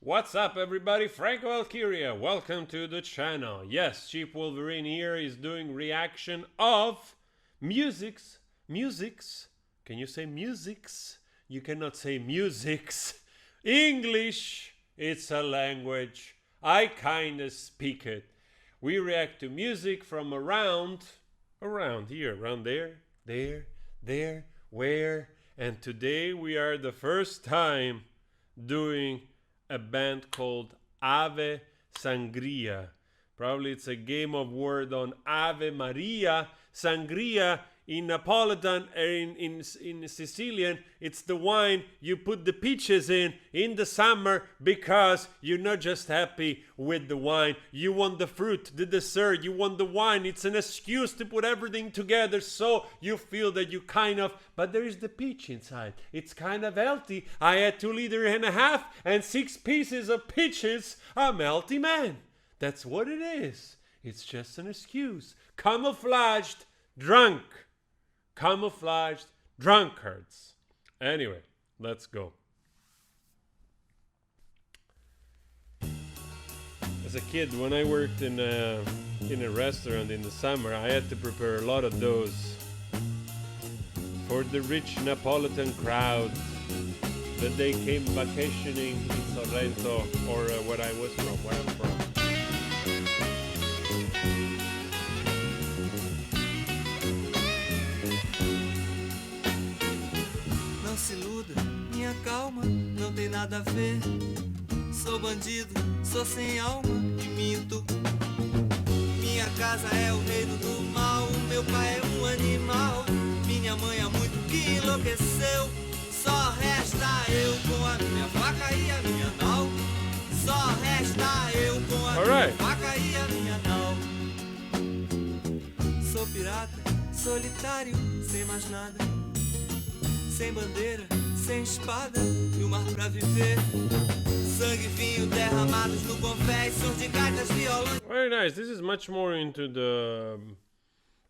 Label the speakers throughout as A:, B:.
A: What's up, everybody? Franco Valkyria. Welcome to the channel. Yes, Cheap Wolverine here is doing reaction of musics. Can you say musics? You cannot say musics. English, it's a language. I kinda speak it. We react to music from around here, around there, where. And today we are the first time doing a band called Ave Sangria. Probably it's a game of word on Ave Maria. Sangria in Napolitan or in Sicilian, it's the wine you put the peaches in the summer because you're not just happy with the wine. You want the fruit, the dessert, you want the wine. It's an excuse to put everything together so you feel that you kind of, but there is the peach inside. It's kind of healthy. I had 2.5 liters and 6 pieces of peaches. I'm a healthy man. That's what it is. It's just an excuse. Camouflaged drunkards. Anyway, let's go. As a kid, when I worked in a restaurant in the summer, I had to prepare a lot of those for the rich Napolitan crowd that they came vacationing in Sorrento or where I'm from.
B: Não se iluda, minha calma não tem nada a ver. Sou bandido, sou sem alma e minto. Minha casa é o reino do mal. Meu pai é um animal. Minha mãe há muito que enlouqueceu. Só resta eu com a minha faca e a minha nau. Só resta eu com a minha faca e a minha nau. Sou pirata, solitário, sem mais nada. Sem bandeira, sem espada e o mar pra viver. Sangue, vinho derramados no convés, sons de gaitas, violões.
A: Very nice. This is much more into the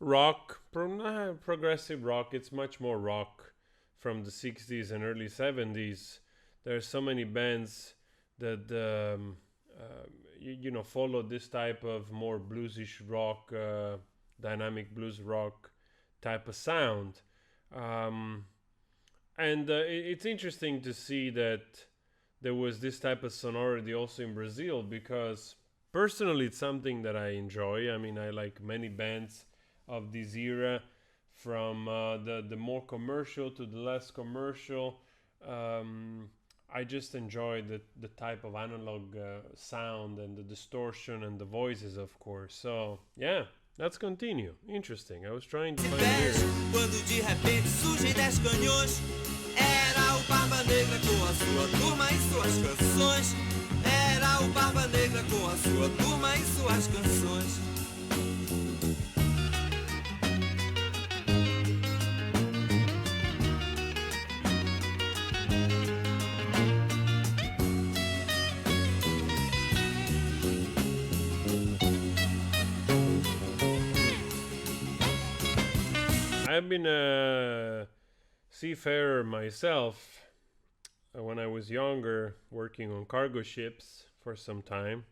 A: rock, progressive rock. It's much more rock from the 60s and early 70s. There are so many bands that you know, follow this type of more bluesish rock, dynamic blues rock type of sound. And it's interesting to see that there was this type of sonority also in Brazil, because personally it's something that I enjoy. I mean, I like many bands of this era, from the more commercial to the less commercial. I just enjoy the type of analog sound and the distortion and the voices, of course. So yeah, let's continue. Interesting. I was trying to find lyrics.
B: Quando de repente surgem 10 canhões, era o Barba Negra com a sua turma e suas canções. Era o Barba Negra com a sua turma e suas canções.
A: I've been a seafarer myself when I was younger, working on cargo ships for some time.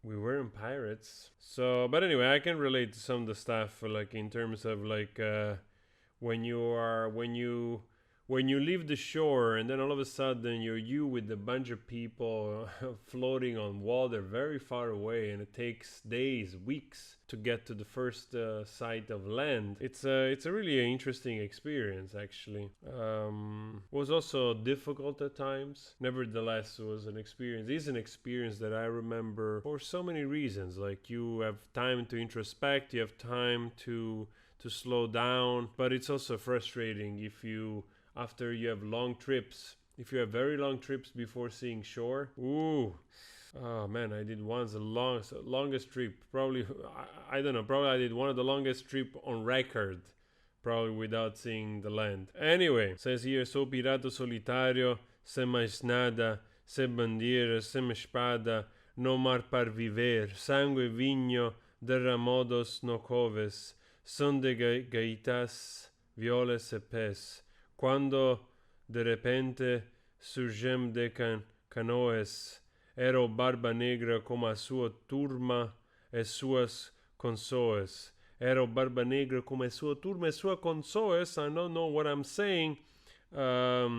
A: We weren't pirates. So, but anyway, I can relate to some of the stuff, like in terms of like when you leave the shore and then all of a sudden you with a bunch of people floating on water very far away, and it takes days, weeks to get to the first site of land. It's a really interesting experience, actually. Was also difficult at times. Nevertheless, it was an experience. It's an experience that I remember for so many reasons. Like, you have time to introspect, you have time to slow down, but it's also frustrating if you, after you have long trips, if you have very long trips before seeing shore. Ooh. Oh man, I did once the longest trip. Probably, I don't know, probably I did one of the longest trip on record, probably without seeing the land. Anyway, says here, sou pirata solitário, sem mais nada, sem bandeira, sem espada, no mar para viver, sangue e vinho derramados no coves, son de gaitas, violas e pés. Quando de repente surgem de canoas, era o Barba Negra com a sua turma e suas consoas. Era o Barba Negra com a sua turma e suas consoas. I don't know what I'm saying. I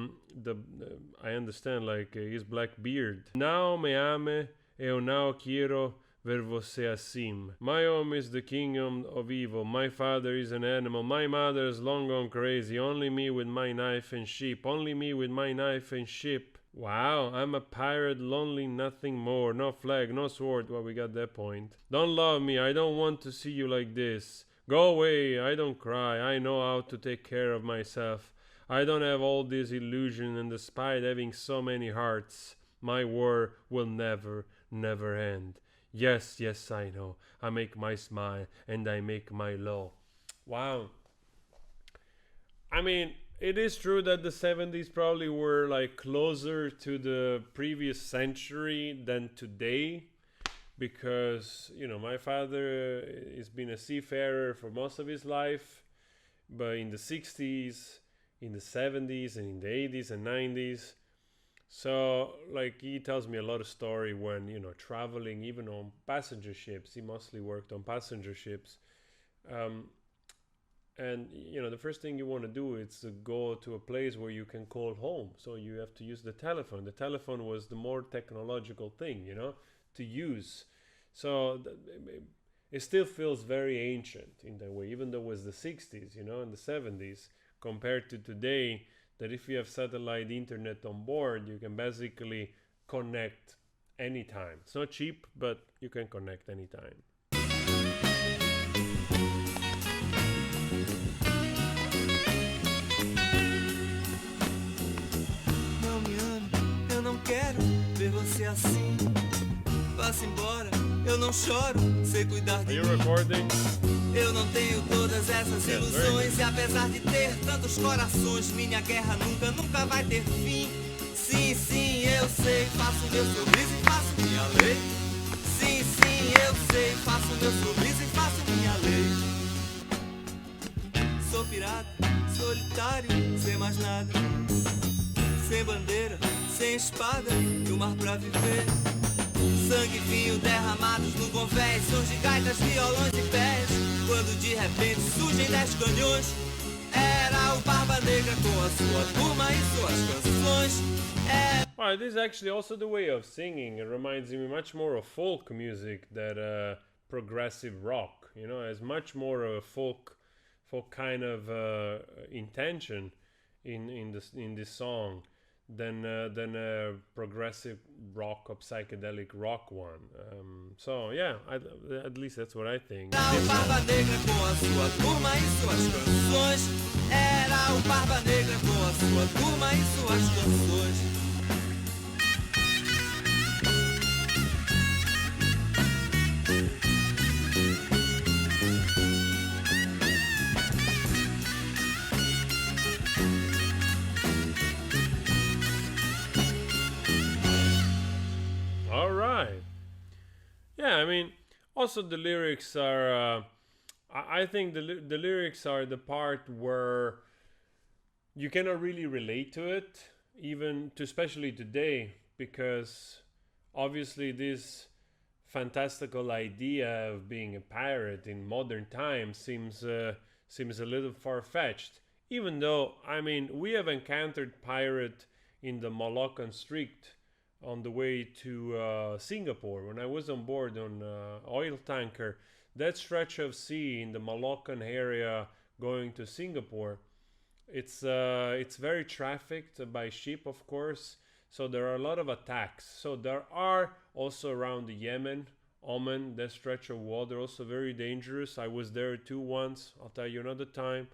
A: understand, like his black beard. Now me ame, eu não quero ver você assim. My home is the kingdom of evil. My father is an animal. My mother is long gone crazy. Only me with my knife and sheep. Only me with my knife and sheep. Wow, I'm a pirate, lonely, nothing more. No flag, no sword. Well, we got that point. Don't love me. I don't want to see you like this. Go away. I don't cry. I know how to take care of myself. I don't have all this illusion, and despite having so many hearts, my war will never, never end. Yes, yes, I know. I make my smile and I make my law. Wow. I mean, it is true that the 70s probably were like closer to the previous century than today, because, you know, my father has been a seafarer for most of his life, but in the 60s, in the 70s, and in the 80s and 90s. So, like, he tells me a lot of story when, you know, traveling, even on passenger ships. He mostly worked on passenger ships. And, you know, the first thing you want to do is to go to a place where you can call home. So you have to use the telephone. The telephone was the more technological thing, you know, to use. So it still feels very ancient in that way, even though it was the 60s, you know, and the 70s, compared to today, that if you have satellite internet on board, you can basically connect anytime. It's not cheap, but you can connect anytime.
B: Não me ame, eu não quero ver você assim. Vá-se embora, eu não choro, sei cuidar
A: Are
B: de
A: you
B: mim.
A: recording?
B: Eu não tenho todas essas
A: Yes,
B: ilusões. E apesar de ter tantos corações, minha guerra nunca, nunca vai ter fim. Sim, sim, eu sei, faço meu sorriso e faço minha lei. Sim, sim, eu sei, faço meu sorriso e faço minha lei. Sou pirata, solitário, sem mais nada. Sem bandeira, sem espada, e o mar pra viver. Sangue e vinho derramados no convés, sons de gaitas, violões e pés. Quando de repente surgem 10 canhões, era o Barba Negra com a sua turma e suas canções.
A: Well, this is actually also the way of singing. It reminds me much more of folk music than progressive rock. You know, it's much more of a folk kind of intention in this song than a progressive rock or psychedelic rock one. So yeah, at least that's what I think.
B: Era o Barba Negra com a sua turma e suas canções. Era o Barba Negra com a sua turma e suas canções.
A: All right. Yeah, I mean, also the lyrics are. I think the lyrics are the part where you cannot really relate to it, even to especially today, because obviously this fantastical idea of being a pirate in modern times seems a little far fetched. Even though, I mean, we have encountered pirate in the Malaccan Strait on the way to Singapore. When I was on board on oil tanker, that stretch of sea in the Malaccan area going to Singapore, it's very trafficked by ship, of course. So there are a lot of attacks. So there are also around the Yemen, Oman, that stretch of water, also very dangerous. I was there too once. I'll tell you another time.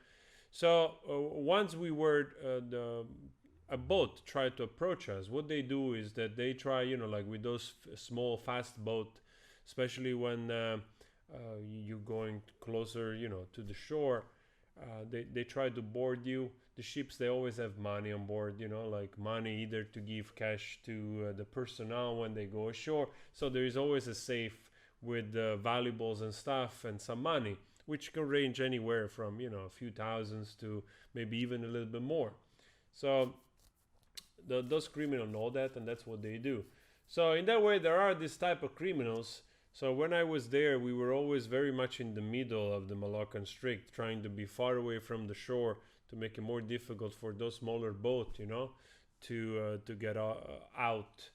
A: So once we were a boat tried to approach us. What they do is that they try, you know, like with those small fast boat, especially when you're going closer, you know, to the shore. They try to board you. The ships, they always have money on board, you know, like money either to give cash to the personnel when they go ashore. So there is always a safe with valuables and stuff and some money, which can range anywhere from, you know, a few thousands to maybe even a little bit more. So those criminals know that, and that's what they do. So in that way, there are this type of criminals. So when I was there, we were always very much in the middle of the Malaccan Strait, trying to be far away from the shore to make it more difficult for those smaller boats, you know, to get out.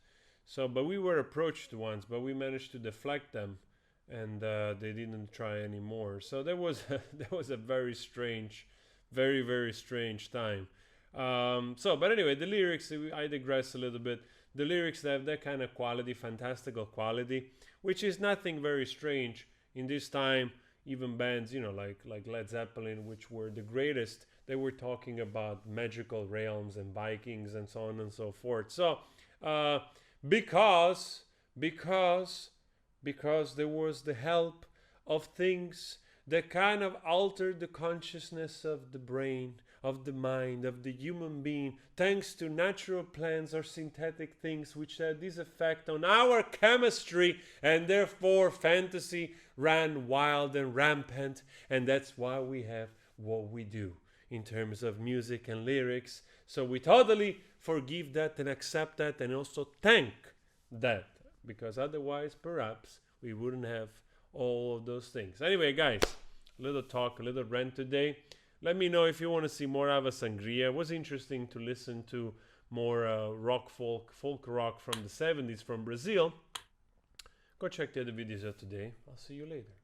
A: So, but we were approached once, but we managed to deflect them, and they didn't try anymore. So that was that was a very strange, very strange time. But anyway, the lyrics, I digress a little bit. The lyrics, they have that kind of quality, fantastical quality, which is nothing very strange in this time. Even bands, you know, like Led Zeppelin, which were the greatest, they were talking about magical realms and Vikings and so on and so forth. So because there was the help of things that kind of altered the consciousness of the brain, of the mind, of the human being, thanks to natural plants or synthetic things which had this effect on our chemistry, and therefore fantasy ran wild and rampant, and that's why we have what we do in terms of music and lyrics. So we totally forgive that and accept that and also thank that, because otherwise perhaps we wouldn't have all of those things. Anyway, guys, a little talk, a little rant today. Let me know if you want to see more Ave Sangria. It was interesting to listen to more rock, folk rock from the 70s from Brazil. Go check the other videos out today. I'll see you later.